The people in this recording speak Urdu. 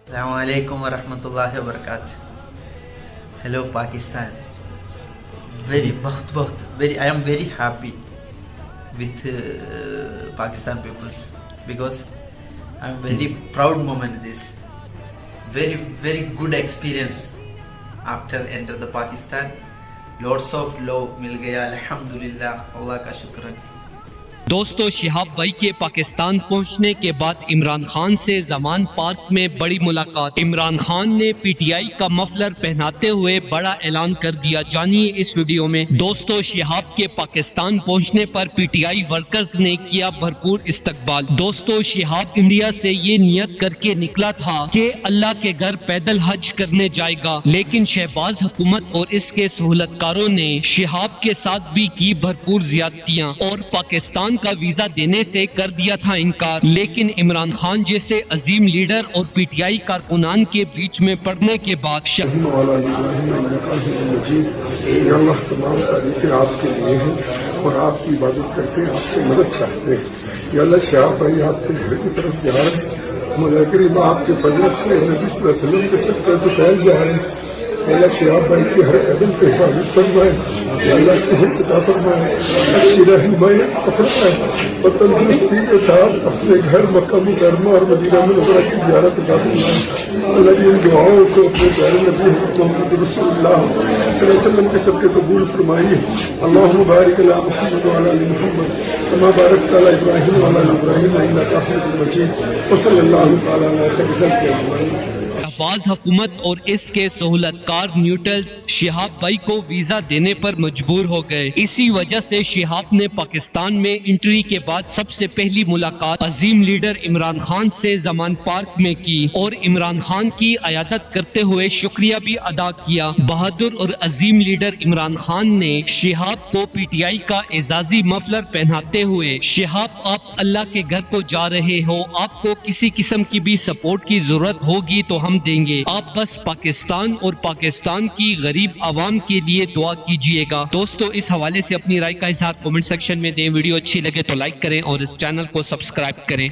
Assalamu alaikum wa rahmatullahi wa barakatuh. Hello Pakistan. I am very happy with Pakistan peoples because I am very proud moment this. Very good experience after enter the Pakistan. Lots of love mil gaya. Alhamdulillah. Allah ka shukran. دوستو شہاب بھائی کے پاکستان پہنچنے کے بعد عمران خان سے زمان پارک میں بڑی ملاقات۔ عمران خان نے پی ٹی آئی کا مفلر پہناتے ہوئے بڑا اعلان کر دیا، جانیے اس ویڈیو میں۔ دوستو شہاب کے پاکستان پہنچنے پر پی ٹی آئی ورکرز نے کیا بھرپور استقبال۔ دوستو شہاب انڈیا سے یہ نیت کر کے نکلا تھا کہ اللہ کے گھر پیدل حج کرنے جائے گا، لیکن شہباز حکومت اور اس کے سہولت کاروں نے شہاب کے ساتھ بھی کی بھرپور زیادتیاں اور پاکستان کا ویزا دینے سے کر دیا تھا انکار۔ لیکن عمران خان جیسے عظیم لیڈر اور پی ٹی آئی کارکنان کے بیچ میں پڑنے کے بعد اللہ تمام تعریفیں آپ کے لیے ہیں اور آپ کی عبادت کرتے ہیں، آپ سے مدد چاہتے ہیں۔ یا اللہ شہاب بھائی آپ کے گھر کی طرف جا رہے ہیں، مولا کریم آپ کے فضل سے نبی صلی اللہ علیہ وسلم کے سب پر پھیل جا رہے ہیں۔ اللہ شہاب بھائی کی ہر قدم پہ حفاظت فرمائے، اللہ صحت عطا فرمائے، اچھی رہنمائی عطا فرمائے اور تندرستی کے ساتھ اپنے گھر مکہ مکرمہ اور مدینہ منورہ کی زیارت عطا فرمائے۔ اللہ کی ان دعاؤں کو اپنے پیارے نبی محمد رسول اللہ صلی اللہ علیہ وسلم کے سب کے قبول فرمائیے۔ اللہم بارک علی محمد وعلی آل محمد کما بارکت علی ابراہیم وعلی آل ابراہیم انک حمید مجید وصلی اللہ تعالی علی خیر خلقہ اجمعین۔ شہباز حکومت اور اس کے سہولت کار نیوٹرلز شہاب بھائی کو ویزا دینے پر مجبور ہو گئے۔ اسی وجہ سے شہاب نے پاکستان میں انٹری کے بعد سب سے پہلی ملاقات عظیم لیڈر عمران خان سے زمان پارک میں کی اور عمران خان کی عیادت کرتے ہوئے شکریہ بھی ادا کیا۔ بہادر اور عظیم لیڈر عمران خان نے شہاب کو پی ٹی آئی کا اعزازی مفلر پہناتے ہوئے، شہاب آپ اللہ کے گھر کو جا رہے ہو، آپ کو کسی قسم کی بھی سپورٹ کی ضرورت ہوگی تو ہم دیں گے، آپ بس پاکستان اور پاکستان کی غریب عوام کے لیے دعا کیجئے گا۔ دوستو اس حوالے سے اپنی رائے کا اظہار کمنٹ سیکشن میں دیں۔ ویڈیو اچھی لگے تو لائک کریں اور اس چینل کو سبسکرائب کریں۔